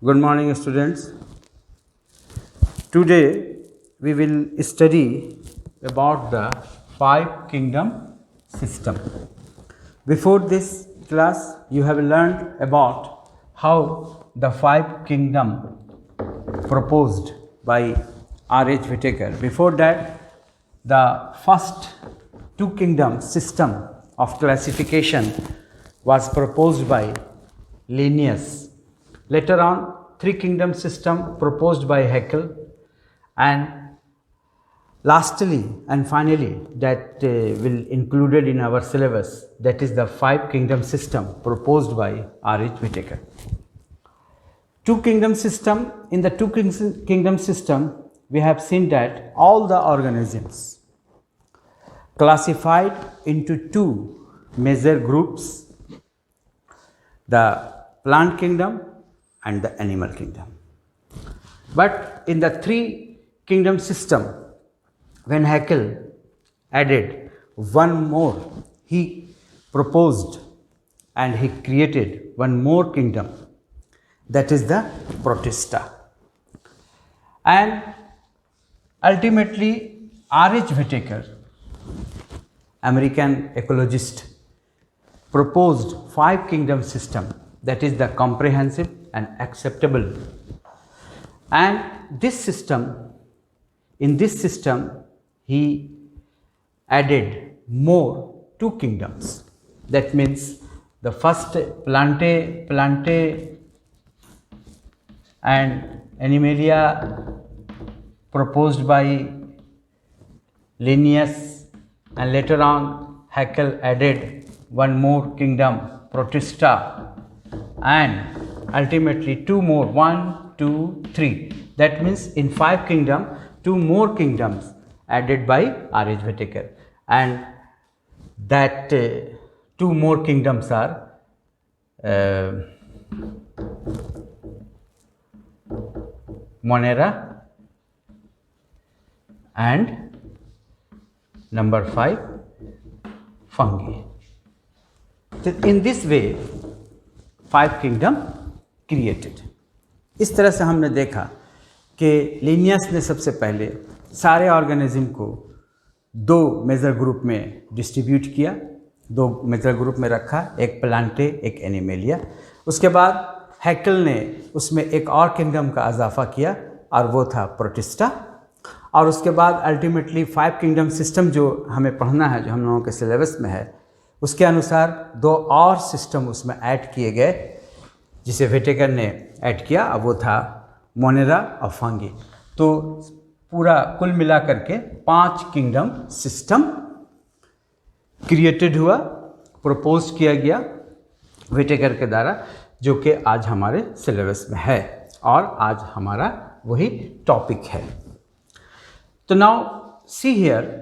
Good morning, students. Today we will study about the five kingdom system. Before this class, you have learned about how the five kingdom proposed by R.H. Whittaker. Before that, the first two kingdom system of classification was proposed by Linnaeus. Later on, three kingdom system proposed by Haeckel, and lastly and finally that will included in our syllabus, that is the five kingdom system proposed by R.H. Whittaker. Two kingdom system. In the two kingdom system, we have seen that all the organisms classified into two major groups, the plant kingdom and the animal kingdom. But in the three kingdom system, when Haeckel added one more, he proposed and he created one more kingdom, that is the Protista. And ultimately R.H. Whittaker, American ecologist, proposed five kingdom system, that is the comprehensive and acceptable. And this system, in this system, he added more two kingdoms. That means the first Plantae and Animalia proposed by Linnaeus, and later on Haeckel added one more kingdom, Protista, and ultimately two more, 1, 2, 3. That means in five kingdom, two more kingdoms added by R.H. Whittaker, and that two more kingdoms are Monera and number 5 fungi. So in this way five kingdom created. इस तरह से हमने देखा कि Linnaeus ने सबसे पहले सारे ऑर्गेनिज्म को दो मेजर ग्रुप में डिस्ट्रीब्यूट किया, दो मेजर ग्रुप में रखा, एक प्लांटे एक एनिमेलिया. उसके बाद हैकेल ने उसमें एक और किंगडम का इजाफा किया और वो था प्रोटिस्टा. और उसके बाद अल्टीमेटली फाइव किंगडम सिस्टम जो हमें पढ़ना है, जो हम लोगों के सिलेबस में है, उसके अनुसार दो और सिस्टम उसमें ऐड किए गए, जिसे व्हिटेकर ने ऐड किया. अब वो था मोनेरा और फंगी. तो पूरा कुल मिला करके 5 किंगडम सिस्टम क्रिएटेड हुआ, प्रपोज किया गया व्हिटेकर के द्वारा, जो कि आज हमारे सिलेबस में है और आज हमारा वही टॉपिक है. तो नाउ सी हियर,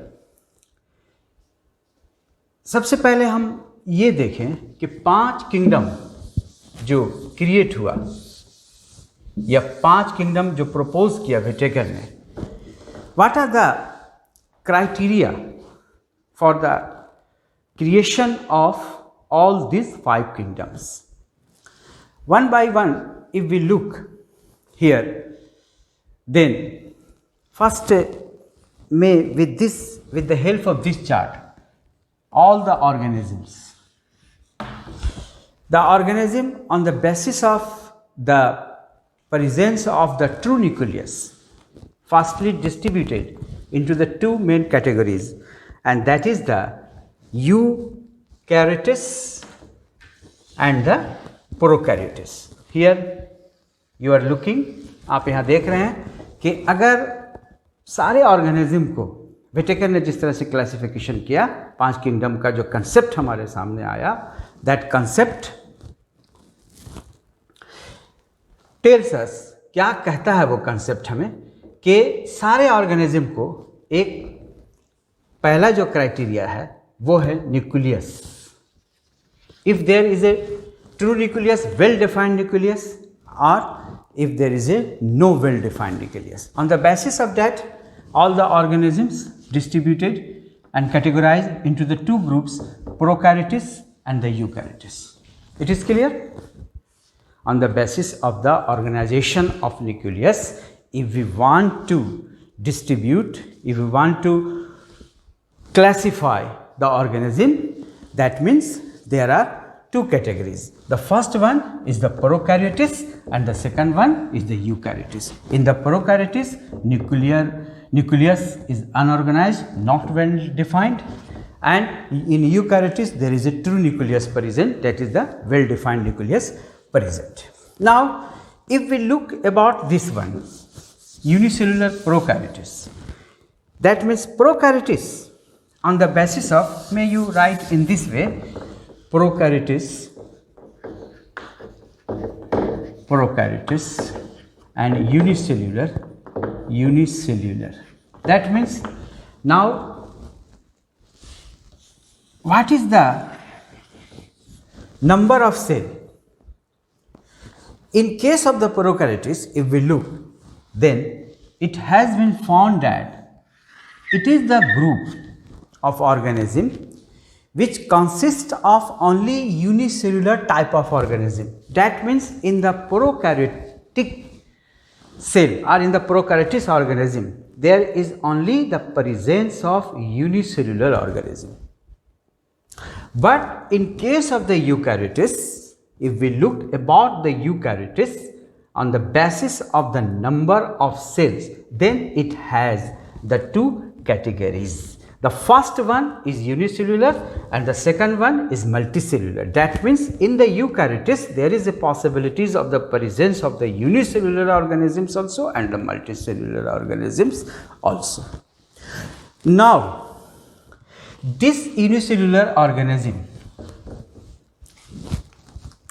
सबसे पहले हम ये देखें कि 5 किंगडम जो क्रिएट हुआ या 5 किंगडम जो प्रपोज किया व्हिटेकर ने, what are the criteria for the creation of all this 5 kingdoms. One by one if we look here, then first में with the help of this chart, all the organisms. The organism on the basis of the presence of the true nucleus firstly distributed into the two main categories, and that is the eukaryotes and the prokaryotes. Here you are looking, आप यहाँ देख रहे हैं कि अगर सारे organism को Whittaker ने जिस तरह से क्लासिफिकेशन किया, 5 किंगडम का जो कंसेप्ट हमारे सामने आया, दैट कंसेप्ट टेल्स अस, क्या कहता है वो कंसेप्ट हमें, कि सारे ऑर्गेनिज्म को एक पहला जो क्राइटेरिया है वो है nucleus. If there is a true nucleus, well defined nucleus, और if there is a no well defined nucleus. On the basis of that, all the organisms distributed and categorized into the two groups, prokaryotes and the eukaryotes. It is clear? on the basis of the organization of nucleus, if we want to distribute, if we want to classify the organism, that means there are two categories. The first one is the prokaryotes and the second one is the eukaryotes. In the prokaryotes, nucleus is unorganized, not well defined, and in eukaryotes there is a true nucleus present, that is the well defined nucleus present. Now, if we look about this one, unicellular prokaryotes, that means prokaryotes on the basis of, may you write in this way, prokaryotes and unicellular. That means, now what is the number of cell? In case of the prokaryotes, if we look, then it has been found that it is the group of organism which consists of only unicellular type of organism. That means, in the prokaryotic cell or in the prokaryotes organism, there is only the presence of unicellular organism. But in case of the eukaryotes, if we look about the eukaryotes on the basis of the number of cells, then it has the two categories. The first one is unicellular and the second one is multicellular. That means, in the eukaryotes there is a possibilities of the presence of the unicellular organisms also and the multicellular organisms also. Now, this unicellular organism,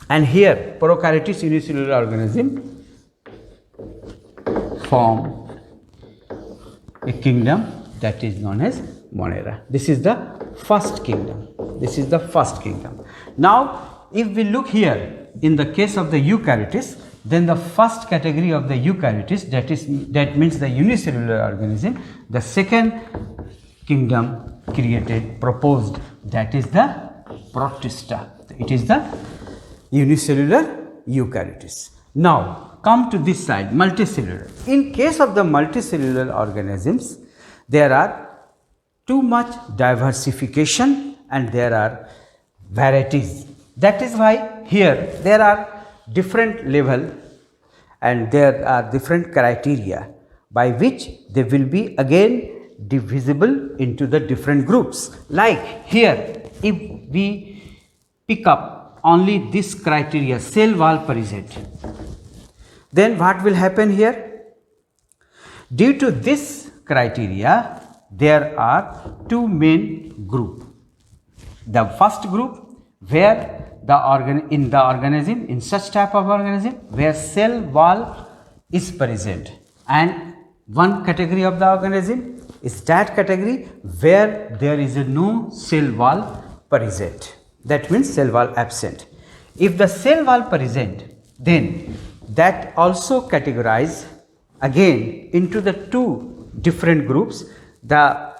and here prokaryotes unicellular organism form a kingdom that is known as Monera. This is the first kingdom. Now, if we look here in the case of the eukaryotes, then the first category of the eukaryotes, that means the unicellular organism, the second kingdom proposed, that is the Protista. It is the unicellular eukaryotes. Now, come to this side, multicellular. In case of the multicellular organisms, there are too much diversification and there are varieties. That is why here there are different level and there are different criteria by which they will be again divisible into the different groups. Like here, if we pick up only this criteria, cell wall present, then what will happen here? Due to this criteria, there are two main groups. The first group, where in such type of organism where cell wall is present, and one category of the organism is that category where there is no cell wall present. That means cell wall absent. If the cell wall present, then that also categorize again into the two different groups. The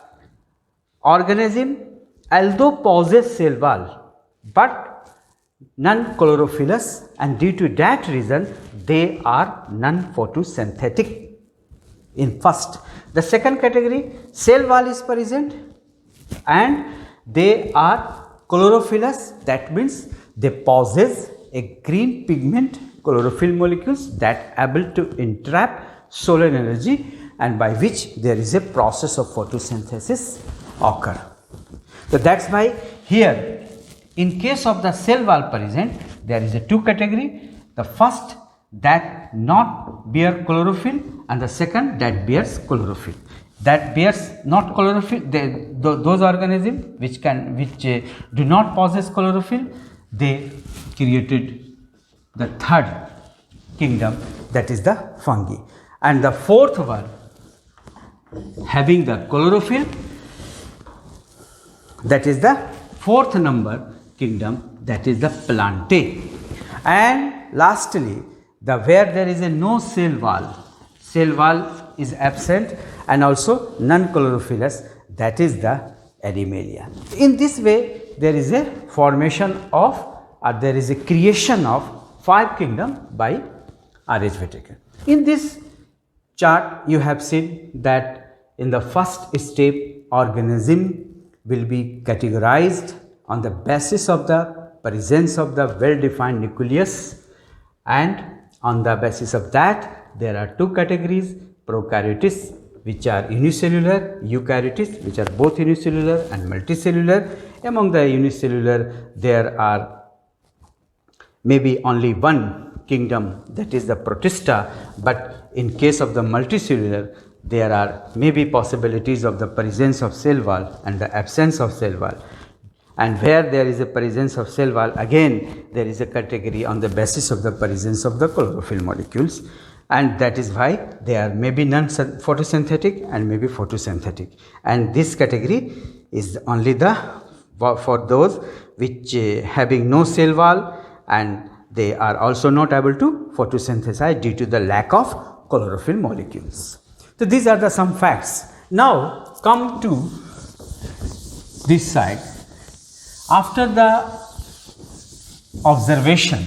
organism although possess cell wall but non-chlorophyllous, and due to that reason they are non-photosynthetic in first. The second category, cell wall is present and they are chlorophyllous, that means they possess a green pigment chlorophyll molecules that able to entrap solar energy and by which there is a process of photosynthesis occur. So that's why here in case of the cell wall present, there is a two category. The first that not bear chlorophyll and the second that bears chlorophyll. That bears not chlorophyll, those organisms which do not possess chlorophyll, they created the third kingdom, that is the fungi. And the fourth one having the chlorophyll, that is the fourth number kingdom, that is the Plantae. And lastly, where there is a no cell wall is absent and also non-chlorophyllous, that is the Animalia. In this way, there is a formation of, or there is a creation of 5 kingdom by R.H. Whitaker. In this chart, you have seen that in the first step, organism will be categorized on the basis of the presence of the well-defined nucleus, and on the basis of that there are two categories: prokaryotes, which are unicellular, eukaryotes, which are both unicellular and multicellular. Among the unicellular, there are maybe only one kingdom, that is the protista, but in case of the multicellular, there are maybe possibilities of the presence of cell wall and the absence of cell wall. And where there is a presence of cell wall, again there is a category on the basis of the presence of the chlorophyll molecules, and that is why they are maybe non-photosynthetic and maybe photosynthetic. And this category is only the for those which having no cell wall, and they are also not able to photosynthesize due to the lack of chlorophyll molecules. So these are the some facts. Now come to this side. After the observation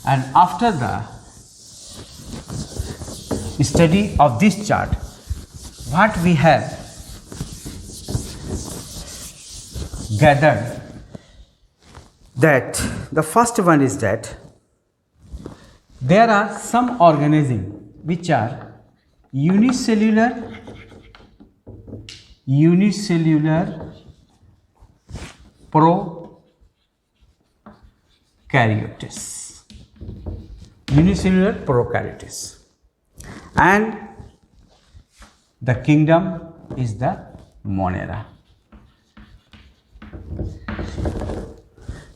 and after the study of this chart, what we have gathered, that the first one is that there are some organisms which are unicellular prokaryotes, and the kingdom is the Monera.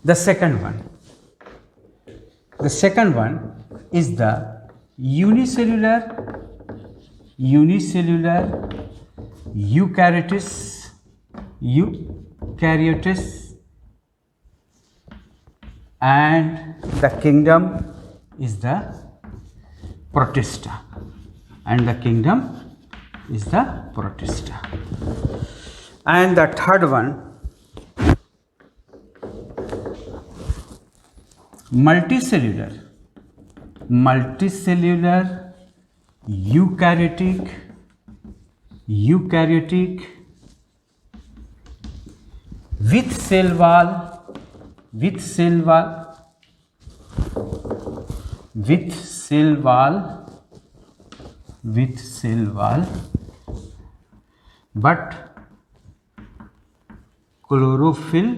The second one is the unicellular eukaryotes, and the kingdom is the protista, and the third one, multicellular eukaryotic with cell wall, but chlorophyll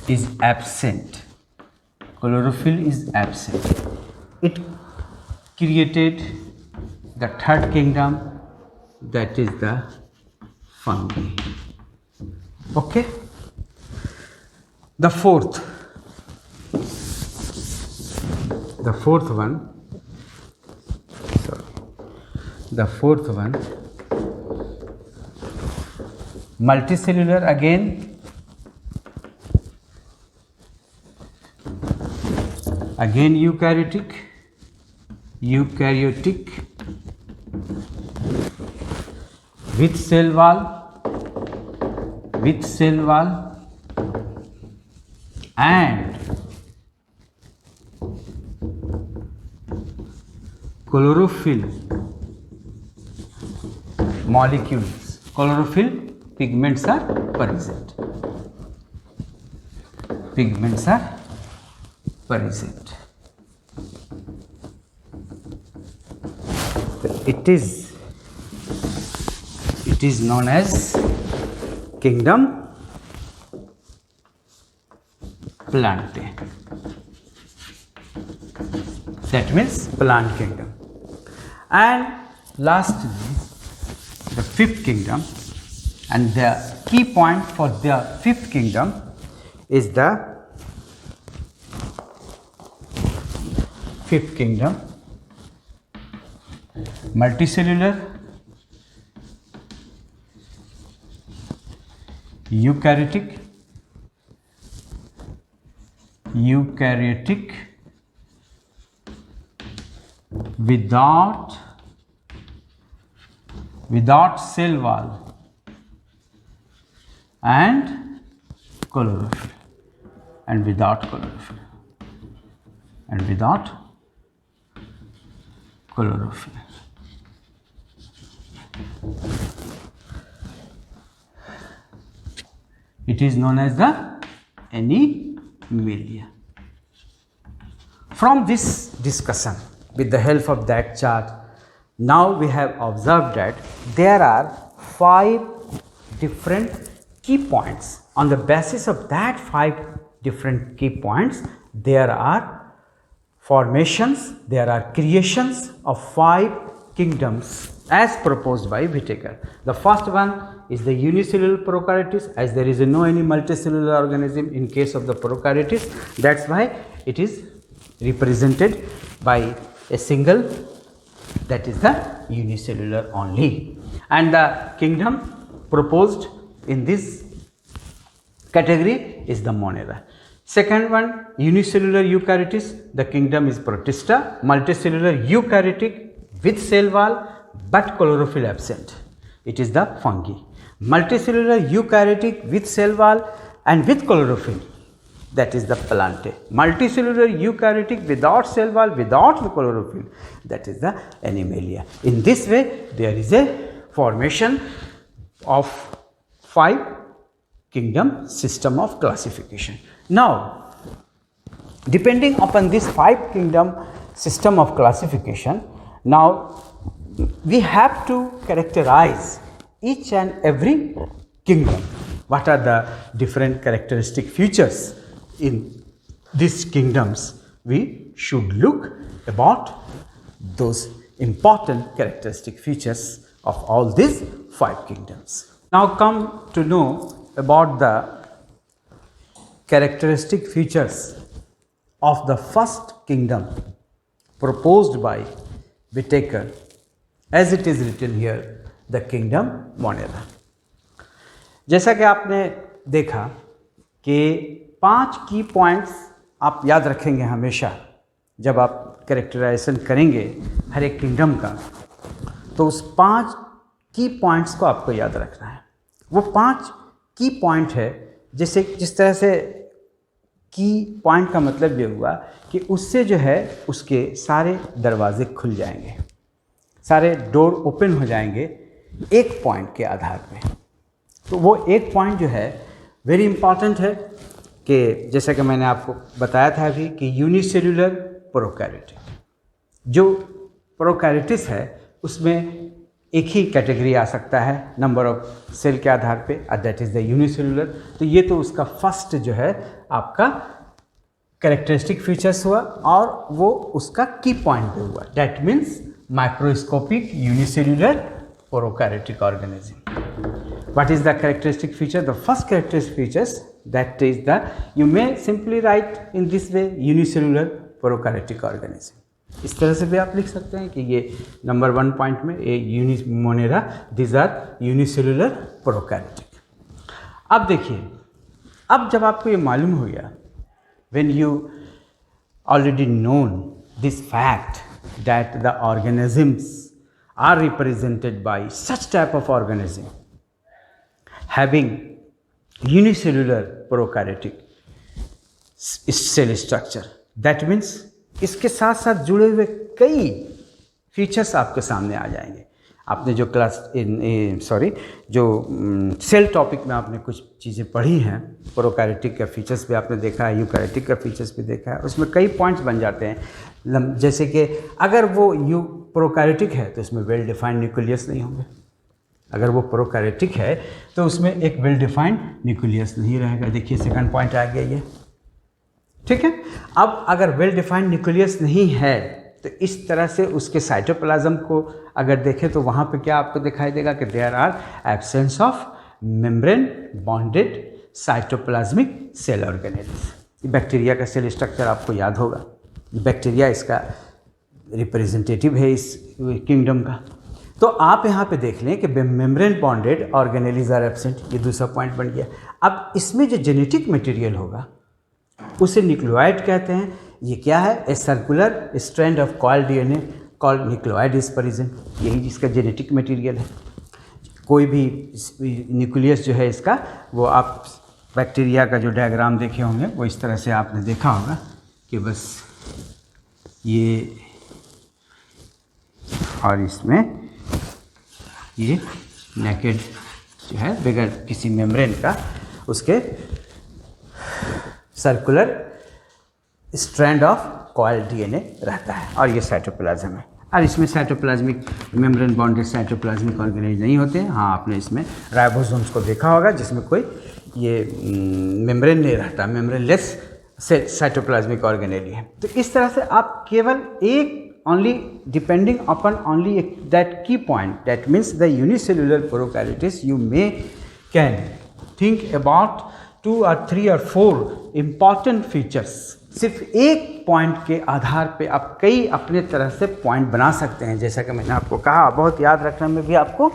is absent. It created the third kingdom, that is the fungi. Okay. The fourth one, multicellular, again eukaryotic with cell wall, and chlorophyll molecules, chlorophyll pigments are present. It is known as kingdom Plantae. That means plant kingdom. And lastly, the fifth kingdom, and the key point for the fifth kingdom is the multicellular eukaryotic without cell wall and chlorophyll. and without chlorophyll, and without chlorophyll. It is known as the animalia. From this discussion, with the help of that chart, now we have observed that there are 5 different key points. On the basis of that 5 different key points, there are formations, there are creations of 5 kingdoms as proposed by Whittaker. The first one is the unicellular prokaryotes, as there is no any multicellular organism in case of the prokaryotes. That's why it is represented by a single, that is the unicellular only. And the kingdom proposed in this category is the Monera. Second one, unicellular eukaryotes, the kingdom is Protista. Multicellular eukaryotic with cell wall but chlorophyll absent, it is the fungi. Multicellular eukaryotic with cell wall and with chlorophyll, that is the Plantae. Multicellular eukaryotic without cell wall, without the chlorophyll, that is the Animalia. In this way, there is a formation of 5 kingdom system of classification. Now, depending upon this 5 kingdom system of classification, now we have to characterize each and every kingdom. What are the different characteristic features in these kingdoms? We should look about those important characteristic features of all these 5 kingdoms. Now come to know about the characteristic features of the first kingdom proposed by Whittaker, as it is written here, the kingdom Monera. जैसा कि आपने देखा कि 5 की points आप याद रखेंगे हमेशा जब आप कैरेक्टराइजेशन करेंगे हर एक किंगडम का, तो उस 5 की पॉइंट्स को आपको याद रखना है. वो 5 की पॉइंट है, जैसे जिस तरह से की पॉइंट का मतलब ये हुआ कि उससे जो है उसके सारे दरवाजे खुल जाएंगे, सारे डोर ओपन हो जाएंगे एक पॉइंट के आधार पे. तो वो एक पॉइंट जो है वेरी इंपॉर्टेंट है कि जैसा कि मैंने आपको बताया था अभी कि यूनिसेल्युलर प्रोकैरियोटिक, जो प्रोकैरियोटिस है उसमें एक ही कैटेगरी आ सकता है नंबर ऑफ सेल के आधार पे, दैट इज़ द यूनिसेल्युलर. तो ये तो उसका फर्स्ट जो है आपका कैरेक्टरिस्टिक फीचर्स हुआ और वो उसका की पॉइंट पे हुआ. That means microscopic unicellular prokaryotic organism. What is the characteristic feature? The first characteristic features, that is the, you may simply write in this way, unicellular prokaryotic organism. इस तरह से भी आप लिख सकते हैं कि ये नंबर 1 पॉइंट में ये monera, this are unicellular prokaryotic. अब देखिए, अब जब आपको ये मालूम हो गया, when you already known this fact that the organisms are represented by such type of organism having unicellular prokaryotic cell structure, that means इसके साथ साथ जुड़े हुए कई फीचर्स आपके सामने आ जाएंगे. आपने जो जो सेल टॉपिक में आपने कुछ चीज़ें पढ़ी हैं, प्रोकैरियोटिक का फीचर्स भी आपने देखा है, यूकैरियोटिक का फीचर्स भी देखा है, उसमें कई पॉइंट्स बन जाते हैं. जैसे कि अगर वो प्रोकैरियोटिक है तो उसमें वेल डिफाइंड न्यूक्लियस नहीं होंगे. अगर वो प्रोकैरियोटिक है तो उसमें एक वेल डिफाइंड न्यूक्लियस नहीं रहेगा. देखिए सेकंड पॉइंट आ गया ये, ठीक है. अब अगर वेल डिफाइंड न्यूक्लियस नहीं है तो इस तरह से उसके साइटोप्लाज्म को अगर देखें तो वहाँ पे क्या आपको दिखाई देगा कि there are absence of membrane bounded cytoplasmic cell organelles. Bacteria का सेल स्ट्रक्चर आपको याद होगा, बैक्टीरिया इसका रिप्रेजेंटेटिव है इस किंगडम का. तो आप यहाँ पे देख लें कि membrane bounded organelles are absent, ये दूसरा पॉइंट बन गया. अब इसमें जो जेनेटिक मटेरियल होगा उसे न्यूक्लियोइड कहते हैं. ये क्या है? A circular strand of coil DNA called nucleoid is present. यही जिसका जेनेटिक मटेरियल है. कोई भी न्यूक्लियस जो है इसका, वो आप बैक्टीरिया का जो डायग्राम देखे होंगे वो इस तरह से आपने देखा होगा कि बस ये और इसमें ये नेकेड जो है बगैर किसी मेम्ब्रेन का उसके circular strand of coil DNA रहता है और ये साइटोप्लाज्म है। और इसमें cytoplasmic membrane bounded cytoplasmic organelle नहीं होते हैं। हाँ, आपने इसमें राइबोसोम्स को देखा होगा जिसमें कोई ये मेम्ब्रेन नहीं रहता, मेम्ब्रेनलेस साइटोप्लाज्मिक ऑर्गेनेल है। तो इस तरह से आप केवल एक only depending upon only that key point, that means the unicellular prokaryotes, you can think about 2 or 3 or 4 important features। सिर्फ एक पॉइंट के आधार पे आप कई अपने तरह से पॉइंट बना सकते हैं। जैसा कि मैंने आपको कहा, बहुत याद रखने में भी आपको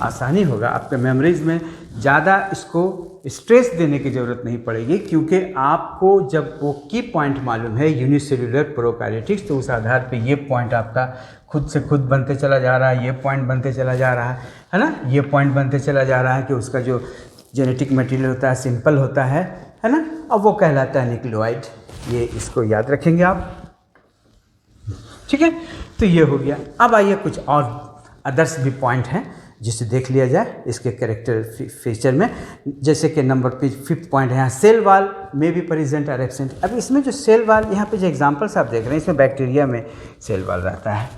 आसानी होगा, आपके मेमोरीज में ज़्यादा इसको स्ट्रेस देने की ज़रूरत नहीं पड़ेगी, क्योंकि आपको जब वो की पॉइंट मालूम है यूनिसेल्युलर प्रोकैरियोटिक्स, तो उस आधार पे ये पॉइंट आपका खुद से खुद बनते चला जा रहा है, ये पॉइंट बनते चला जा रहा है ना, ये पॉइंट बनते चला जा रहा है कि उसका जो जेनेटिक मटेरियल होता है सिंपल होता है ना, अब वो कहलाता है न्यूक्लियोइड। ये इसको याद रखेंगे आप, ठीक है। तो ये हो गया। अब आइए कुछ और अदर्स भी पॉइंट हैं जिसे देख लिया जाए इसके कैरेक्टर फीचर में। जैसे कि नंबर पे 5th पॉइंट है यहाँ, सेल वाल में भी प्रेजेंट और एब्सेंट। अब इसमें जो सेल वाल, यहाँ पे जो एग्जांपल्स आप देख रहे हैं, इसमें बैक्टीरिया में सेल वाल रहता है,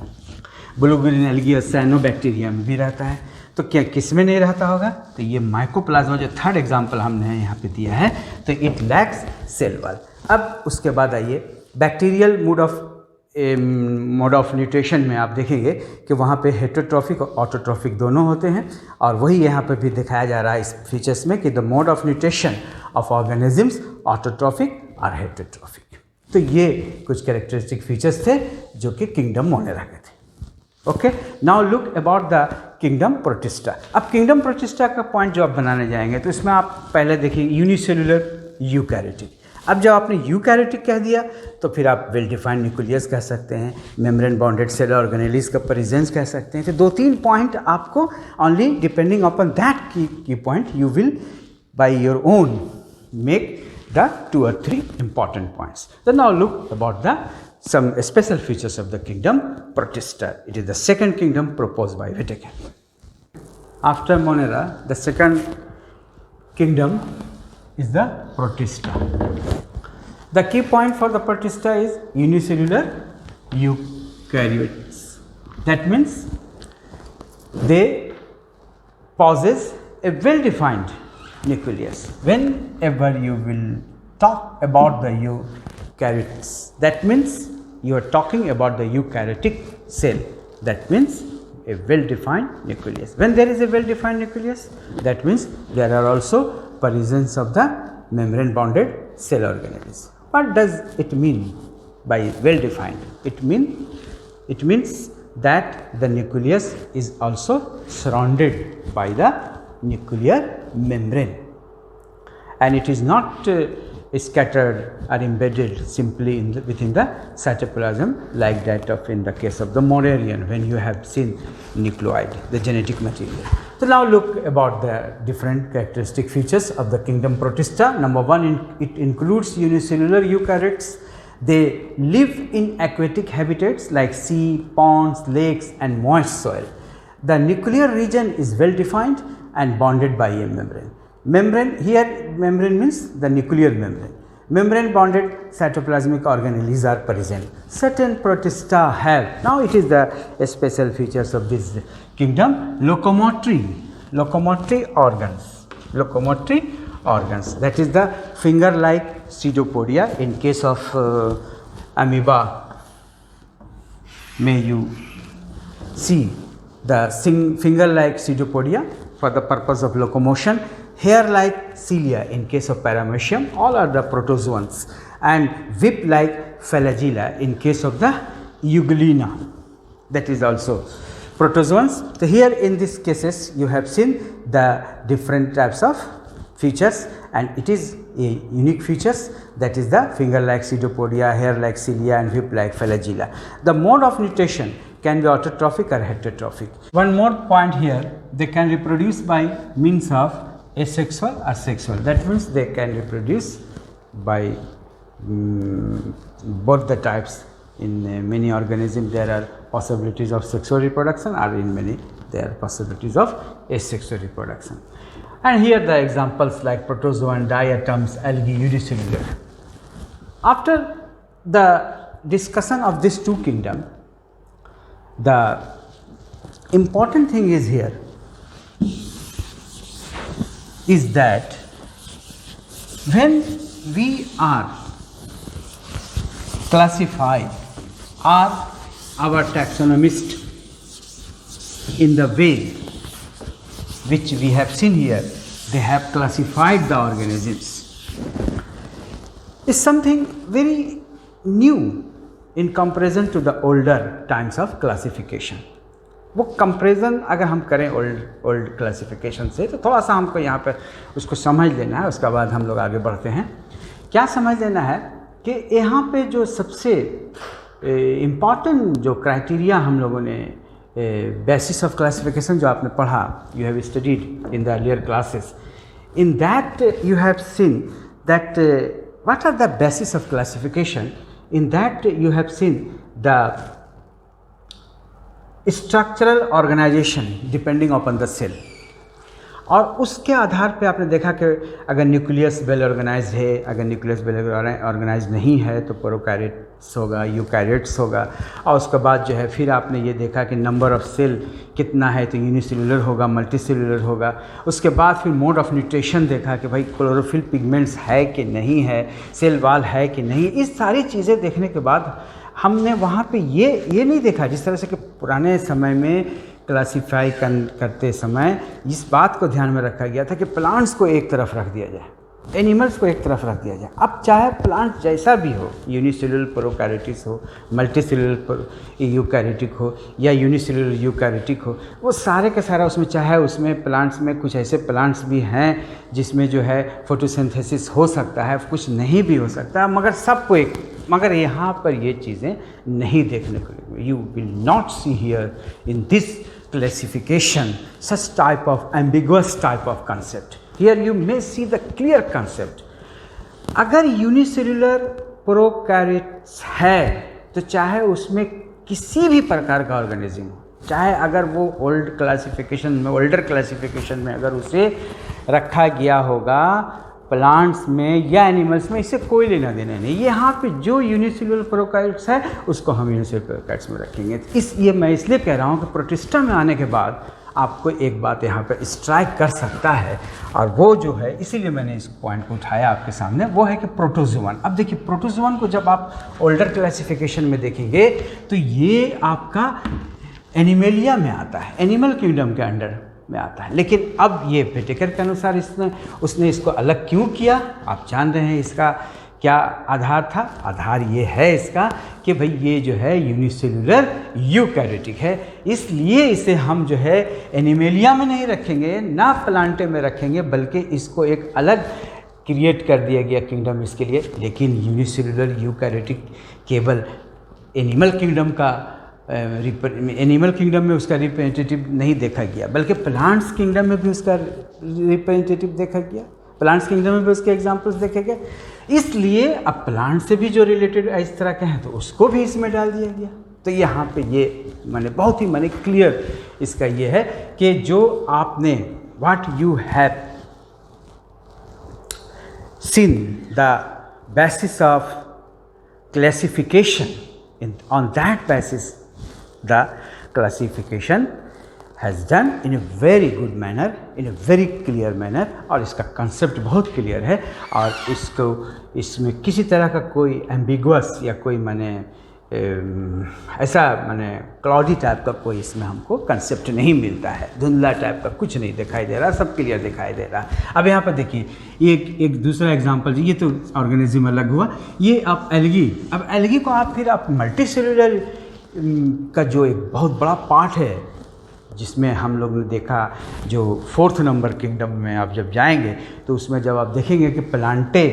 ब्लू ग्रीन एल्गी और साइनोबैक्टीरिया में भी रहता है। तो क्या किस में नहीं रहता होगा? तो ये माइकोप्लाज्मा जो 3rd एग्जाम्पल हमने यहाँ पे दिया है, तो इट लैक्स सेल वाल। अब उसके बाद आइए बैक्टीरियल मोड ऑफ न्यूट्रिशन में आप देखेंगे कि वहाँ पे हेटेरोट्रॉफिक और ऑटोट्रॉफिक दोनों होते हैं, और वही यहाँ पे भी दिखाया जा रहा है इस फीचर्स में कि the mode of nutrition of organisms autotrophic और हेटेरोट्रॉफिक। तो ये कुछ कैरेक्टरिस्टिक फीचर्स थे जो कि किंगडम मोनेरा के थे। Okay, now look about the kingdom protista. अब किंगडम प्रोटिस्टा का पॉइंट जो आप बनाने जाएंगे, तो इसमें आप पहले देखिए यूनिसेल्युलर यूकैरियोटिक। अब जब आपने यूकैरियोटिक कह दिया तो फिर आप वेल डिफाइंड न्यूक्लियस कह सकते हैं, मेम्ब्रेन बॉन्डेड सेल ऑर्गेनेलिस का प्रेजेंस कह सकते हैं। तो 2-3 पॉइंट आपको ओनली डिपेंडिंग अपॉन दैट की point you will buy your own make the 2 or 3 important points. Then now look about the some special features of the kingdom Protista. It is the second kingdom proposed by Whittaker. After Monera, the second kingdom is the Protista. The key point for the Protista is unicellular eukaryotes. That means they possess a well-defined nucleus. Whenever you will talk about the eukaryotes, that means you are talking about the eukaryotic cell. That means a well-defined nucleus. When there is a well-defined nucleus, that means there are also presence of the membrane bonded cell organelles. What does it mean by well-defined? It means that the nucleus is also surrounded by the nuclear membrane, and it is not scattered or embedded simply within the cytoplasm like that of in the case of the Monerian, when you have seen nucleoid, the genetic material. So now look about the different characteristic features of the kingdom Protista. Number 1, it includes unicellular eukaryotes. They live in aquatic habitats like sea, ponds, lakes and moist soil. The nuclear region is well defined and bonded by a membrane. Membrane, here membrane means the nuclear membrane. Membrane bonded cytoplasmic organelles are present. Certain Protista have, now it is the special features of this kingdom, locomotory organs, that is the finger like pseudopodia. In case of amoeba, may you see the finger like pseudopodia for the purpose of locomotion, hair like cilia in case of paramecium, all are the protozoans, and whip like flagella in case of the euglena, that is also protozoans. So here in these cases you have seen the different types of features, and it is a unique features, that is the finger like pseudopodia, hair like cilia and whip like flagella. The mode of nutrition can be autotrophic or heterotrophic. One more point here, they can reproduce by means of asexual or sexual. That means they can reproduce by both the types. In many organisms there are possibilities of sexual reproduction, or in many there are possibilities of asexual reproduction. And here the examples like protozoan, diatoms, algae, unicellular. After the discussion of these two kingdoms, the important thing is here is that when we are classified, or our taxonomists in the way which we have seen here, they have classified the organisms, is something very new in comparison to the older times of classification. वो comparison अगर हम करें old classification से, तो थोड़ा सा हमको यहाँ पे उसको समझ लेना है, उसके बाद हम लोग आगे बढ़ते हैं. क्या समझ लेना है कि यहाँ पे जो सबसे इम्पॉर्टेंट जो क्राइटेरिया हम लोगों ने बेसिस ऑफ क्लासिफिकेशन जो आपने पढ़ा, you have studied in the earlier classes, in that you have seen that what are the basis of classification. In that you have seen the structural organisation depending upon the cell, और उसके आधार पे आपने देखा कि अगर nucleus well organised है, अगर nucleus well organised नहीं है तो प्रोकैरियोट्स होगा, यूकैरियोट्स होगा. और उसके बाद जो है फिर आपने ये देखा कि नंबर ऑफ सेल कितना है, तो यूनिसेलुलर होगा, मल्टीसेलुलर होगा. उसके बाद फिर मोड ऑफ न्यूट्रिशन देखा कि भाई क्लोरोफिल पिगमेंट्स है कि नहीं है, सेल वॉल है कि नहीं. इस सारी चीज़ें देखने के बाद हमने वहाँ पे ये नहीं देखा, जिस तरह से कि पुराने समय में क्लासीफाई करते समय इस बात को ध्यान में रखा गया था कि प्लांट्स को एक तरफ रख दिया जाए, एनिमल्स को एक तरफ रख दिया जाए. अब चाहे प्लांट जैसा भी हो, यूनिसेलुलर प्रोकैरियोटिक हो, मल्टीसेलुलर यूकैरियोटिक हो या यूनिसेलुलर यूकैरियोटिक हो, वो सारे के सारा उसमें, चाहे उसमें प्लांट्स में कुछ ऐसे प्लांट्स भी हैं जिसमें जो है फोटोसिंथेसिस हो सकता है, कुछ नहीं भी हो सकता, मगर सबको एक, मगर यहाँ पर ये चीज़ें नहीं देखने को मिलेंगी. You will not see here in this classification such type of ambiguous type of concept. Here you may see the clear concept. अगर यूनिसेलुलर प्रोकैरियोट्स है तो चाहे उसमें किसी भी प्रकार का ऑर्गेनिज्म हो, चाहे अगर वो ओल्डर क्लासिफिकेशन में अगर उसे रखा गया होगा प्लांट्स में या एनिमल्स में, इससे कोई लेना देना नहीं. यहाँ पे जो यूनिसेलुलर प्रोकैरियोट्स है उसको हम यूनिसेलुलर प्रोकैरियोट्स में रखेंगे. ये मैं इसलिए कह रहा हूँ कि प्रोटिस्टा में आने के बाद आपको एक बात यहाँ पे स्ट्राइक कर सकता है, और वो जो है, इसीलिए मैंने इस पॉइंट को उठाया आपके सामने, वो है कि प्रोटोजोअन. अब देखिए प्रोटोजोअन को जब आप ओल्डर क्लासिफिकेशन में देखेंगे तो ये आपका एनिमेलिया में आता है, एनिमल किंगडम के अंडर में आता है. लेकिन अब ये व्हिटेकर के अनुसार उसने इसको अलग क्यों किया, आप जान रहे हैं इसका क्या आधार था. आधार ये है इसका कि भाई ये जो है यूनिसेलुलर यूकैरियोटिक है, इसलिए इसे हम जो है एनिमेलिया में नहीं रखेंगे, ना प्लांटे में रखेंगे, बल्कि इसको एक अलग क्रिएट कर दिया गया किंगडम इसके लिए. लेकिन यूनिसेलुलर यूकैरियोटिक केवल एनिमल किंगडम का एनिमल किंगडम में उसका रिप्रेजेंटेटिव नहीं देखा गया, बल्कि प्लांट्स किंगडम में भी उसका रिप्रेजेंटेटिव देखा गया, प्लांट्स किंगडम में भी उसके एग्जांपल्स देखे गए. इसलिए अब प्लांट से भी जो रिलेटेड इस तरह के हैं तो उसको भी इसमें डाल दिया गया. तो यहाँ पे ये बहुत ही क्लियर इसका ये है कि जो आपने what you have seen the basis of classification, on that basis the classification has done in a very good manner, in a very clear manner, और इसका कंसेप्ट बहुत क्लियर है, और इसमें किसी तरह का कोई एम्बिगुअस या कोई ऐसा क्लाउडी टाइप का कोई इसमें हमको कंसेप्ट नहीं मिलता है, धुंधला टाइप का कुछ नहीं दिखाई दे रहा, सब क्लियर दिखाई दे रहा है. अब यहाँ पर देखिए एक दूसरा एग्जांपल, ये तो ऑर्गेनिज्म अलग हुआ, ये आप एल्गी. अब एल्गी को आप फिर आप मल्टीसेलुलर का जो एक बहुत बड़ा पार्ट है, जिसमें हम लोग ने देखा जो 4th नंबर किंगडम में आप जब जाएंगे तो उसमें जब आप देखेंगे कि प्लांटे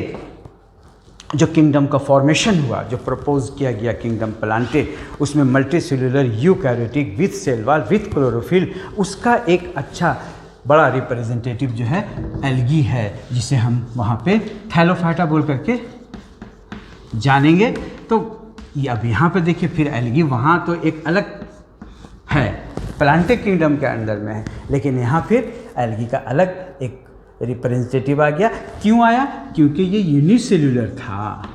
जो किंगडम का फॉर्मेशन हुआ, जो प्रपोज किया गया किंगडम प्लांटे, उसमें multicellular eukaryotic with cell wall with chlorophyll, उसका एक अच्छा बड़ा रिप्रेजेंटेटिव जो है एल्गी है, जिसे हम वहाँ पे थैलोफाइटा बोल करके जानेंगे। तो अब यहाँ पे देखिए फिर एल्गी वहाँ तो एक अलग है, प्लांटिक किंगडम के अंदर में है, लेकिन यहाँ फिर एल्गी का अलग एक रिप्रेजेंटेटिव आ गया। क्यों आया? क्योंकि ये यूनिसेल्यूलर था।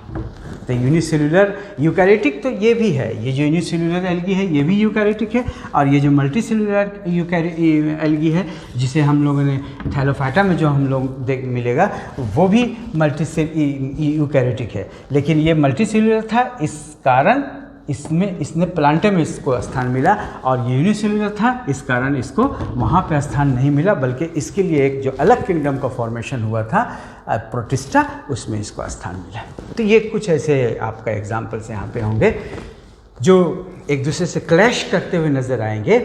तो यूनिसेल्यूलर यूकैरियोटिक तो ये भी है, ये जो यूनिसेल्यूलर एल्गी है ये भी यूकैरियोटिक है, और ये जो मल्टीसेल्यूलर एल्गी है जिसे हम लोगों ने थैलोफाइटा में जो हम लोग मिलेगा वो भी यूकैरियोटिक है। लेकिन ये मल्टीसेल्यूलर था, इस कारण इसने प्लांटे में इसको स्थान मिला, और ये यूनिसेल्यूलर था इस कारण इसको वहाँ पे स्थान नहीं मिला, बल्कि इसके लिए एक जो अलग किंगडम का फॉर्मेशन हुआ था प्रोटिस्टा, उसमें इसको स्थान मिला। तो ये कुछ ऐसे आपका एग्जाम्पल्स यहाँ पे होंगे जो एक दूसरे से क्लैश करते हुए नज़र आएंगे,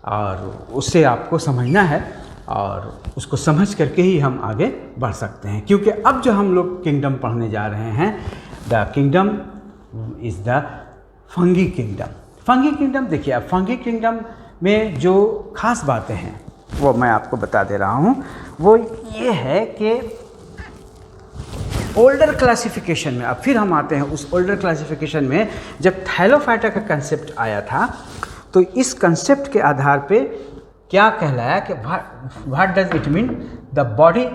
और उससे आपको समझना है, और उसको समझ करके ही हम आगे बढ़ सकते हैं। क्योंकि अब जो हम लोग किंगडम पढ़ने जा रहे हैं, the kingdom is the fungi kingdom. Fungi kingdom देखिए, अब फंगी किंगडम में जो खास बातें हैं वो मैं आपको बता दे रहा हूँ। वो ये है कि ओल्डर क्लासिफिकेशन में, अब फिर हम आते हैं उस ओल्डर क्लासिफिकेशन में, जब थैलोफाइटा का कंसेप्ट आया था तो इस कंसेप्ट के आधार पे क्या कहलाया कि what does it mean the body,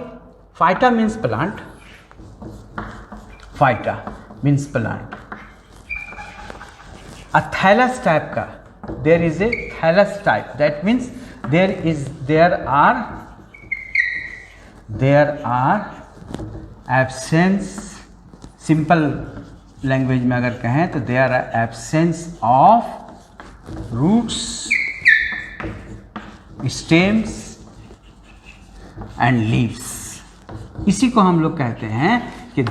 phyta means plant, phyta means plant, a thallus type का, there is a thallus type, that means there are absence, simple language में अगर कहें तो there are absence of roots, stems and leaves। इसी को हम लोग कहते हैं कि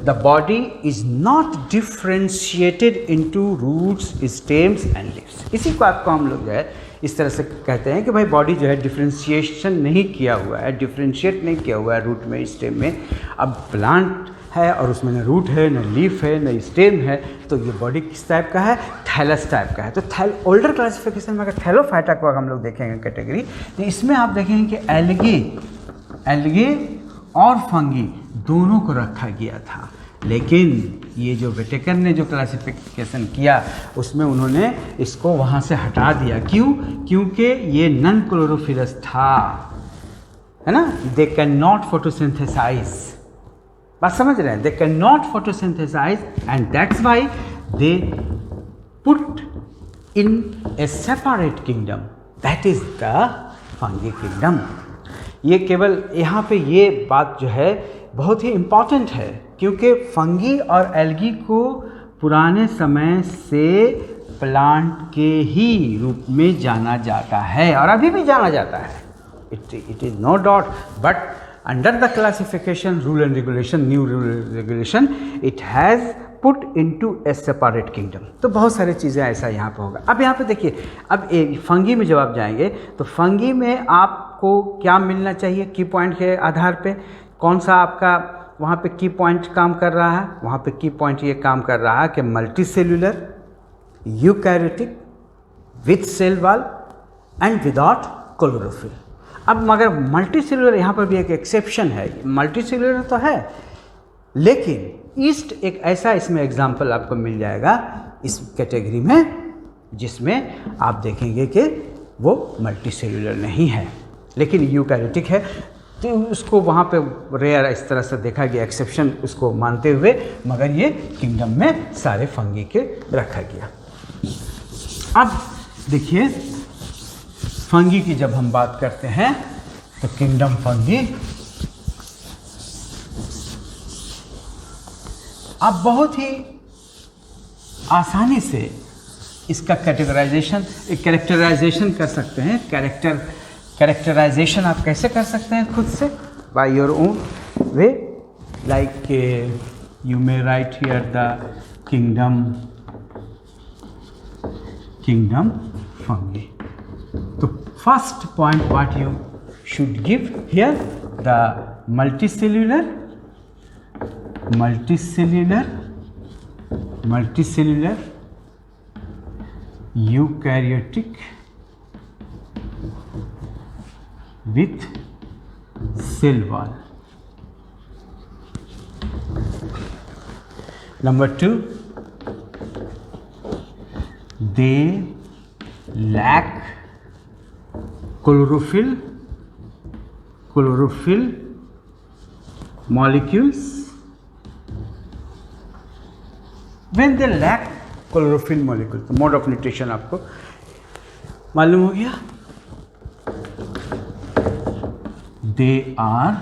the body is not differentiated into roots, stems and leaves। इसी को आपको हम लोग जो है इस तरह से कहते हैं कि भाई बॉडी जो है डिफ्रेंशिएशन नहीं किया हुआ है, डिफ्रेंशिएट नहीं किया हुआ है रूट में, स्टेम में। अब प्लांट है और उसमें न रूट है, न लीफ है, न स्टेम है, तो ये बॉडी किस टाइप का है? थैलस टाइप का है। तो ओल्डर क्लासिफिकेशन में अगर थैलोफाइटा को हम लोग देखेंगे कैटेगरी, तो इसमें आप देखेंगे कि एल्गी और फंगी दोनों को रखा गया था। लेकिन ये जो व्हिटेकर ने जो क्लासिफिकेशन किया उसमें उन्होंने इसको वहाँ से हटा दिया। क्यों? क्योंकि ये नॉन क्लोरोफिलस था, है ना। दे कैन नॉट फोटोसिंथेसाइज, बात समझ रहे हैं? They can not photosynthesise and that's why they put in a separate kingdom, that is the fungi kingdom. ये केवल यहाँ पे ये बात जो है बहुत ही इम्पॉर्टेंट है, क्योंकि फंगी और एल्गी को पुराने समय से प्लांट के ही रूप में जाना जाता है और अभी भी जाना जाता है। It is no doubt, but under the classification rule and regulation, new rule and regulation, it has put into a separate kingdom. तो बहुत सारी चीज़ें ऐसा यहाँ पे होगा। अब यहाँ पे देखिए, अब फंगी में जब आप जाएंगे तो फंगी में आपको क्या मिलना चाहिए की पॉइंट के आधार पे? कौन सा आपका वहाँ पे की पॉइंट काम कर रहा है? वहाँ पे की पॉइंट ये काम कर रहा है कि multicellular, eukaryotic, with cell wall and without chlorophyll. अब मगर मल्टी सेल्यूलर यहाँ पर भी एक एक्सेप्शन है, मल्टी सेल्यूलर तो है, लेकिन ईस्ट एक ऐसा इसमें एग्जाम्पल आपको मिल जाएगा इस कैटेगरी में जिसमें आप देखेंगे कि वो मल्टी सेल्यूलर नहीं है लेकिन यूकैरियोटिक है। तो उसको वहाँ पे रेयर इस तरह से देखा गया, एक्सेप्शन उसको मानते हुए, मगर ये किंगडम में सारे फंगी के रखा गया। अब देखिए, फंगी की जब हम बात करते हैं तो किंगडम फंगी आप बहुत ही आसानी से इसका कैरेक्टराइजेशन कर सकते हैं। कैरेक्टराइजेशन आप कैसे कर सकते हैं? खुद से, by your own way, like you may write here the kingdom fungi. तो first point what you should give here, the multicellular eukaryotic with cell wall. Number 2, they lack chlorophyll molecules. When they lack chlorophyll molecule, तो mode of nutrition आपको मालूम हो गया. They are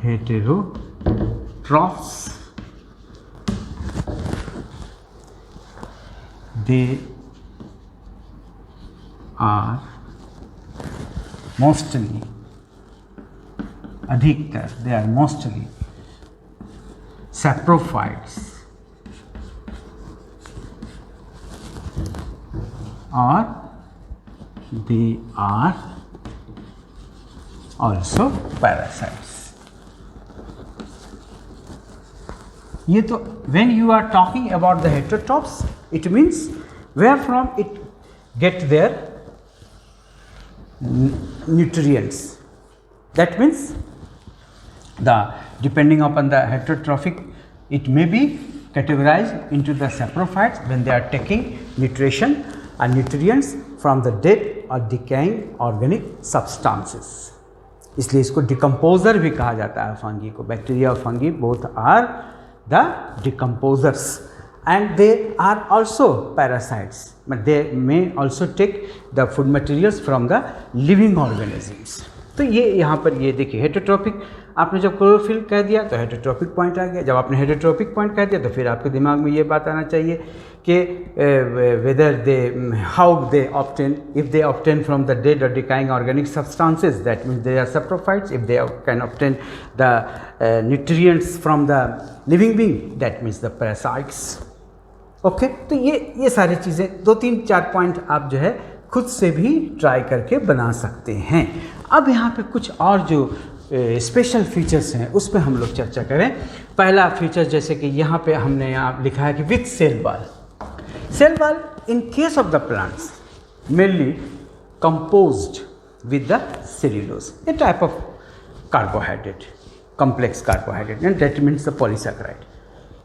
heterotrophs. They are mostly, अधिकतर, they are mostly saprophytes or they are also parasites. ये तो when you are talking about the heterotrophs, it means where from it get their nutrients. That means the depending upon the heterotrophic, it may be categorized into the saprophytes when they are taking nutrition and nutrients from the dead or decaying organic substances. इसलिए इसको decomposer भी कहा जाता है fungi को. Bacteria और fungi both are the decomposers and they are also parasites, but they may also take the food materials from the living organisms. तो ये यहाँ पर ये देखिए हेटेरोट्रॉपिक, आपने जब क्लोरोफिल कह दिया तो हेटेरोट्रॉपिक पॉइंट आ गया. जब आपने हेटेरोट्रॉपिक पॉइंट कह दिया तो फिर आपके दिमाग में ये बात आना चाहिए कि whether they, how they obtain, if they obtain from the dead or decaying organic substances, that means they are saprophytes. If they can obtain the nutrients from the living being, that means the parasites. Okay तो ये सारी चीज़ें 2-3-4 point आप जो है खुद से भी ट्राई करके बना सकते हैं. अब यहाँ पे कुछ और जो स्पेशल फीचर्स हैं उस पर हम लोग चर्चा करें. पहला फीचर जैसे कि यहाँ पे हमने यहाँ लिखा है कि with cell wall. Cell wall in case of the plants mainly composed with the cellulose, a type of carbohydrate, complex carbohydrate, and that means the polysaccharide.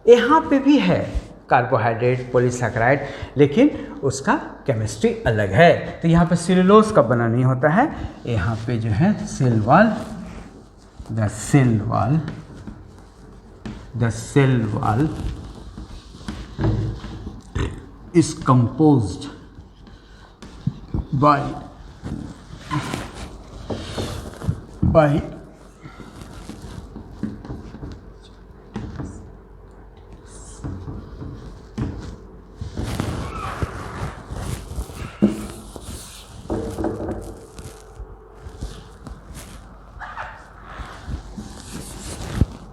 यहाँ पे भी है कार्बोहाइड्रेट, पॉलीसैकेराइड, लेकिन उसका केमिस्ट्री अलग है. तो यहाँ पे सेलुलोज का बना नहीं होता है. यहाँ पे जो है cell wall, the cell wall is composed by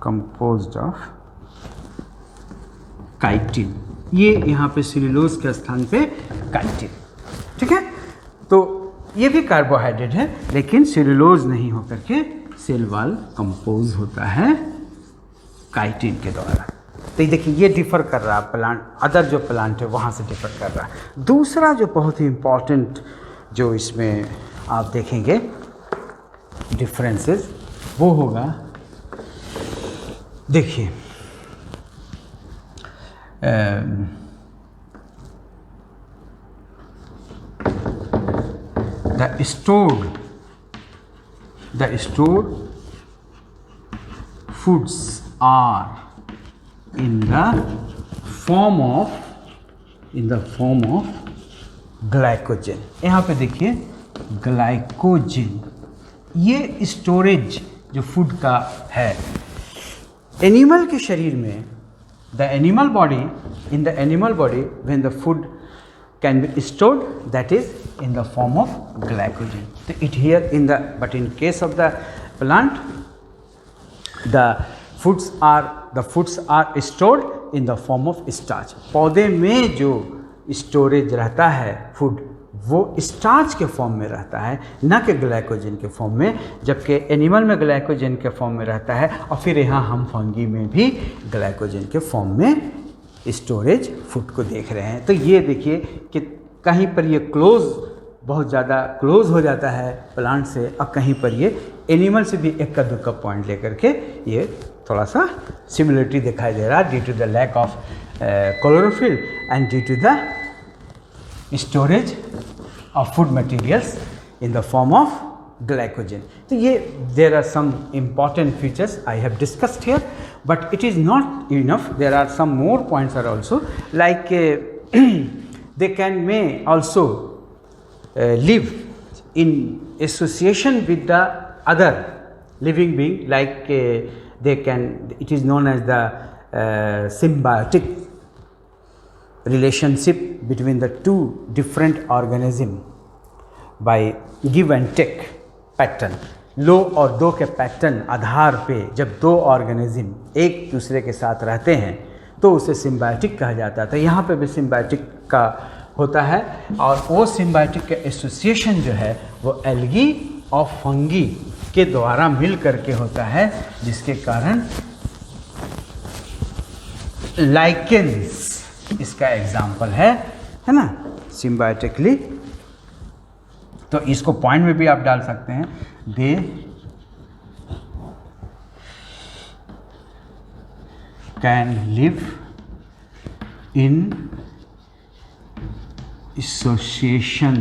composed of chitin. ये यहाँ पे सेल्यूलोज के स्थान पे काइटिन. ठीक है, तो ये भी कार्बोहाइड्रेट है लेकिन सेल्यूलोज नहीं होकर के सेल वॉल कंपोज होता है काइटिन के द्वारा. तो ये देखिए ये डिफर कर रहा है प्लांट, अदर जो प्लांट है वहाँ से डिफर कर रहा है. दूसरा जो बहुत ही इम्पॉर्टेंट जो इसमें आप देखेंगे डिफरेंसेस वो होगा, देखिए the stored foods are in the form of glycogen. यहाँ पे देखिए ग्लाइकोजन, ये स्टोरेज जो फूड का है एनिमल के शरीर में. The animal body, in the animal body when the food can be stored, that is in the form of glycogen. So it here in the, but in case of the plant, the foods are stored in the form of starch. पौधे में जो storage रहता है food वो starch के form में रहता है, न कि ग्लाइकोजन के फॉर्म में, जबकि एनिमल में ग्लाइकोजन के फॉर्म में रहता है और फिर यहाँ हम फंगी में भी ग्लाइकोजन के फॉर्म में स्टोरेज फूड को देख रहे हैं. तो ये देखिए कि कहीं पर ये क्लोज बहुत ज़्यादा क्लोज हो जाता है प्लांट से, और कहीं पर ये एनिमल से भी एक का दुक्का पॉइंट लेकर के ये थोड़ा सा सिमिलरिटी दिखाई दे रहा है due to the lack of chlorophyll and due to the storage of food materials in the form of glycogen. तो ये there are some important features I have discussed here, but it is not enough. There are some more points are also like they may also live in association with the other living being, like they can, it is known as the symbiotic relationship between the two different organisms by give and take pattern, लो और दो के pattern आधार पे जब दो organism एक दूसरे के साथ रहते हैं तो उसे सिम्बायोटिक कहा जाता है। तो यहाँ पे भी सिम्बायोटिक का होता है, और वो सिम्बायोटिक का एसोसिएशन जो है वो एल्गी और फंगी के द्वारा मिल करके होता है, जिसके कारण लाइकेंस इसका एग्जाम्पल है ना, सिम्बायोटिकली। तो इसको पॉइंट में भी आप डाल सकते हैं, they can live in association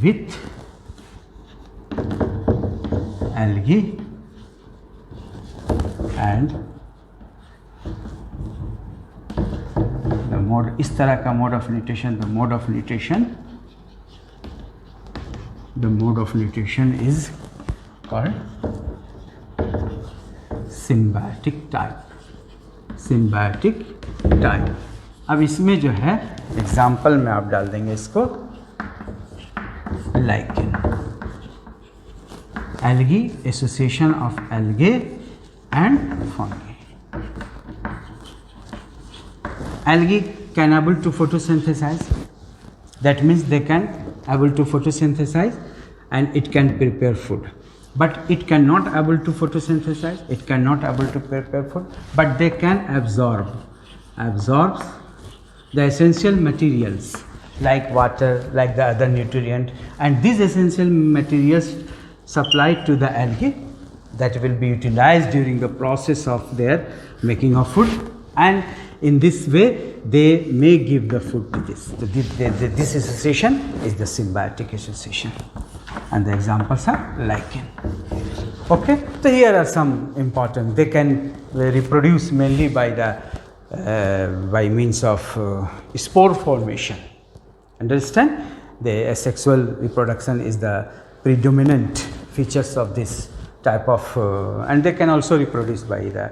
with algae and the mode, इस तरह का mode of nutrition, the mode of nutrition is called symbiotic type। अब इसमें जो है एग्जाम्पल में आप डाल देंगे इसको, lichen, algae, association of algae and fungi. Algae can able to photosynthesize, that means they can able to photosynthesize and it can prepare food, but it cannot able to photosynthesize, it cannot able to prepare food, but they can absorb the essential materials like water, like the other nutrient, and these essential materials supplied to the algae that will be utilized during the process of their making of food, and in this way they may give the food to this. So this association is the symbiotic association, and the examples are lichen. Okay, so here are some important. They can reproduce mainly by the by means of spore formation. Understand? The asexual reproduction is the predominant features of this type of, and they can also reproduce by the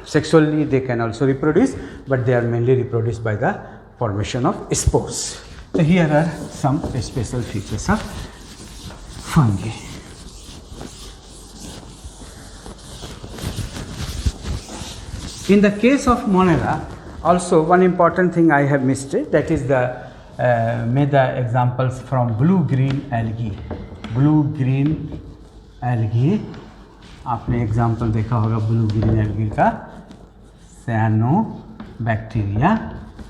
sexually they can also reproduce, but they are mainly reproduced by the formation of spores. So here are some special features of fungi. In the case of Monera, also one important thing I have missed, that is the made the examples from blue-green algae. Blue-green algae, आपने example देखा होगा blue green algae का, cyanobacteria.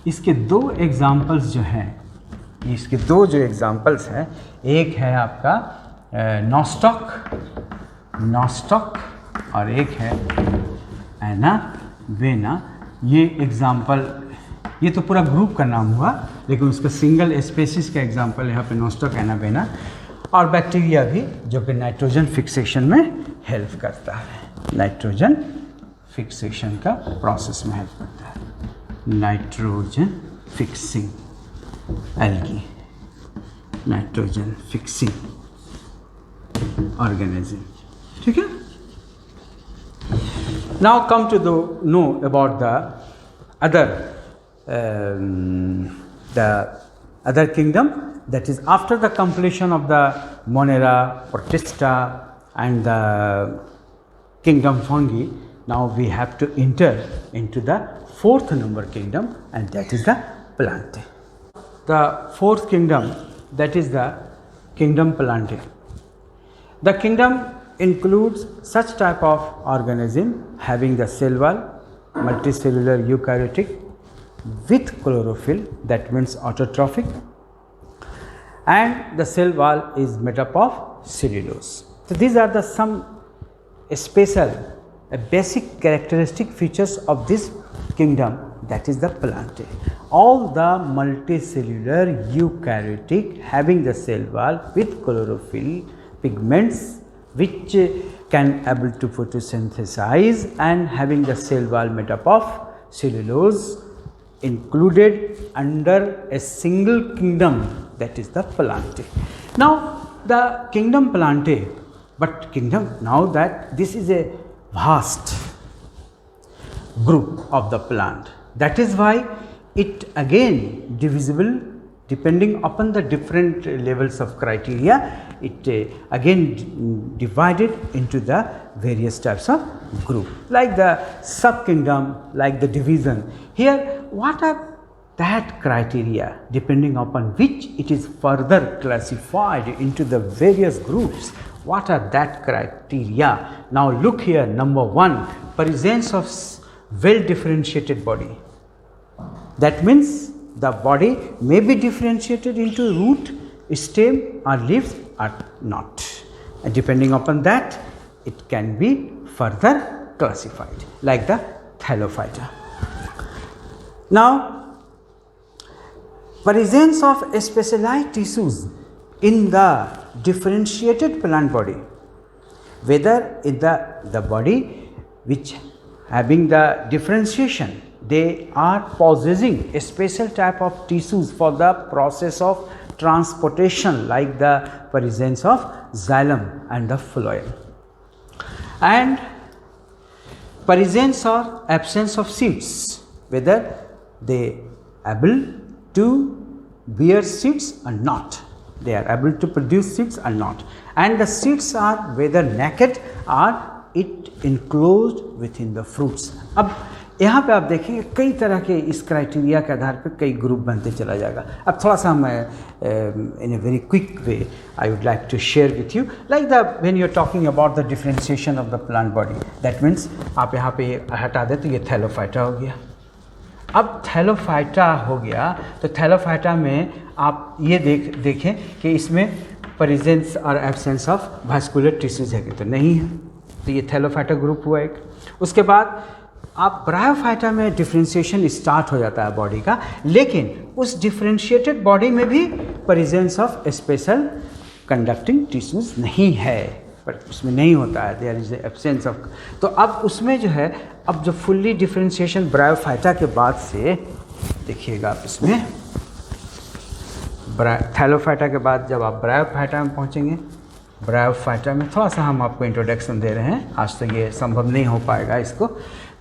इसके दो examples जो हैं, इसके दो जो एग्जाम्पल्स हैं, एक है आपका नॉस्टॉक और एक है एनावेना। ये एग्जाम्पल, ये तो पूरा ग्रुप का नाम हुआ, लेकिन उसका सिंगल स्पेसिस का एग्जाम्पल यहाँ पे नॉस्टॉक, एनावेना, और बैक्टीरिया भी जो कि नाइट्रोजन फिक्सेशन में हेल्प करता है, नाइट्रोजन फिक्सेशन का प्रोसेस में हेल्प करता है। Nitrogen fixing algae, nitrogen fixing organism, ठीक है। Now come to know about the other kingdom, that is after the completion of the Monera, Protista and the kingdom fungi. Now we have to enter into the fourth number kingdom, and that is the Plantae. The fourth kingdom, that is the kingdom Plantae. The kingdom includes such type of organism having the cell wall, multicellular eukaryotic with chlorophyll, that means autotrophic, and the cell wall is made up of cellulose. So these are the some special basic characteristic features of this kingdom, that is the Plantae. All the multicellular eukaryotic having the cell wall with chlorophyll pigments which can able to photosynthesize and having the cell wall made up of cellulose included under a single kingdom, that is the Plantae. Now the kingdom Plantae, but kingdom, now that this is a vast group of the plant, that is why it again divisible depending upon the different levels of criteria, it again divided into the various types of group, like the sub kingdom, like the division. Here what are that criteria depending upon which it is further classified into the various groups? What are that criteria? Now look here, number 1, presence of well differentiated body. That means the body may be differentiated into root, stem or leaves or not, and depending upon that it can be further classified, like the Thallophyta. Now presence of specialized tissues in the differentiated plant body, whether in the body which having the differentiation, they are possessing a special type of tissues for the process of transportation, like the presence of xylem and the phloem, and presence or absence of seeds, whether they able to bear seeds or not, they are able to produce seeds or not, and the seeds are whether naked or it enclosed within the fruits. अब यहाँ पे आप देखेंगे कई तरह के इस criteria के आधार पे कई ग्रुप बनते चला जाएगा. अब थोड़ा सा मैं in a very quick way I would like to share with you, like the when you are talking about the differentiation of the plant body, that means आप यहाँ पे हटा दें तो ये थैलोफाइटा हो गया. अब थैलोफाइटा हो गया तो थैलोफाइटा में आप ये देखें कि इसमें प्रेजेंस और एब्सेंस ऑफ वास्कुलर टिश्यूज है कि तो नहीं है, तो ये थैलोफाइटा ग्रुप हुआ एक. उसके बाद आप ब्रायोफाइटा में डिफ्रेंशिएशन स्टार्ट हो जाता है बॉडी का, लेकिन उस डिफ्रेंशिएटेड बॉडी में भी presence of special conducting tissues नहीं है, पर उसमें नहीं होता है, देयर इज एब्सेंस ऑफ. तो अब उसमें जो है, अब जो फुल्ली डिफ्रेंशिएशन ब्रायोफाइटा के बाद से देखिएगा आप इसमें थैलोफाइटा के बाद जब आप ब्रायोफाइटा में पहुंचेंगे, ब्रायोफाइटा में थोड़ा सा हम आपको इंट्रोडक्शन दे रहे हैं, आज तक ये संभव नहीं हो पाएगा इसको.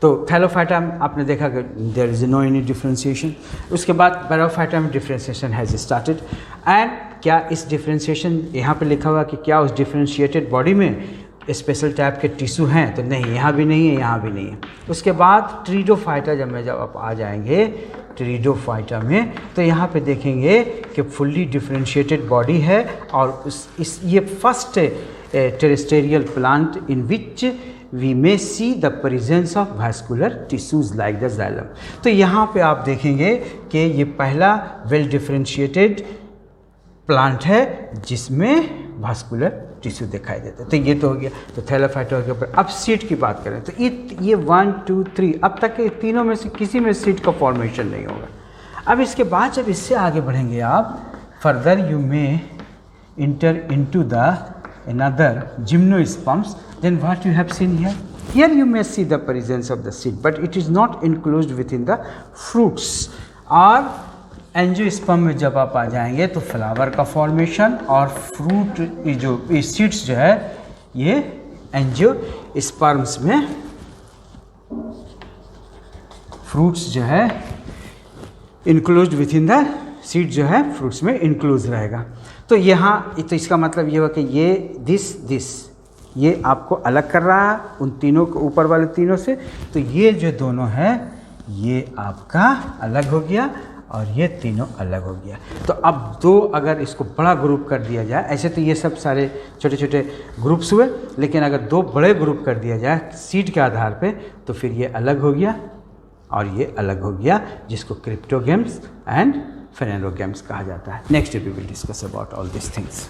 तो थैलोफाइटा में आपने देखा कि there is no any differentiation. उसके बाद ब्रायोफाइटा में डिफ्रेंशिएशन हैज़ स्टार्टेड, एंड क्या इस डिफ्रेंशिएशन यहाँ पे लिखा हुआ कि क्या उस डिफ्रेंशिएटेड बॉडी में स्पेशल टाइप के टिश्यू हैं, तो नहीं, यहाँ भी नहीं है, यहाँ भी नहीं है. उसके बाद ट्रीडोफाइटा जब आप आ जाएंगे ट्रीडोफाइटा में, तो यहाँ पे देखेंगे कि फुल्ली डिफ्रेंशिएटेड बॉडी है, और ये first terrestrial plant in which we may see the presence of vascular tissues like the xylem. तो यहाँ पे आप देखेंगे कि ये पहला वेल डिफ्रेंशिएटेड प्लांट है जिसमें वास्कुलर टिश्यू दिखाई देता है. तो ये तो हो गया, तो थैलोफाइटा के ऊपर. अब सीड की बात करें तो ये 1 2 3 अब तक के तीनों में से किसी में सीड का फॉर्मेशन नहीं होगा. अब इसके बाद जब इससे आगे बढ़ेंगे आप, further you may inter into the another gymnosperms, then what you have seen here, here you may see the presence of the seed, but it is not enclosed within the fruits. और angiosperm में जब आप आ जाएंगे तो flower का formation और fruit जो seeds जो है ये एंजियोस्पर्म्स में, फ्रूट्स जो है enclosed with in the seed जो है फ्रूट्स में इनक्लोज रहेगा. तो यहाँ तो इसका मतलब ये हुआ कि ये दिस ये आपको अलग कर रहा है उन तीनों को, ऊपर वाले तीनों से. तो ये जो दोनों हैं ये आपका अलग हो गया और ये तीनों अलग हो गया. तो अब दो अगर इसको बड़ा ग्रुप कर दिया जाए, ऐसे तो ये सब सारे छोटे छोटे ग्रुप्स हुए, लेकिन अगर दो बड़े ग्रुप कर दिया जाए सीड के आधार पे, तो फिर ये अलग हो गया और ये अलग हो गया, जिसको क्रिप्टोगेम्स एंड फेनेरोगैम्स कहा जाता है. Next we will discuss about all this things.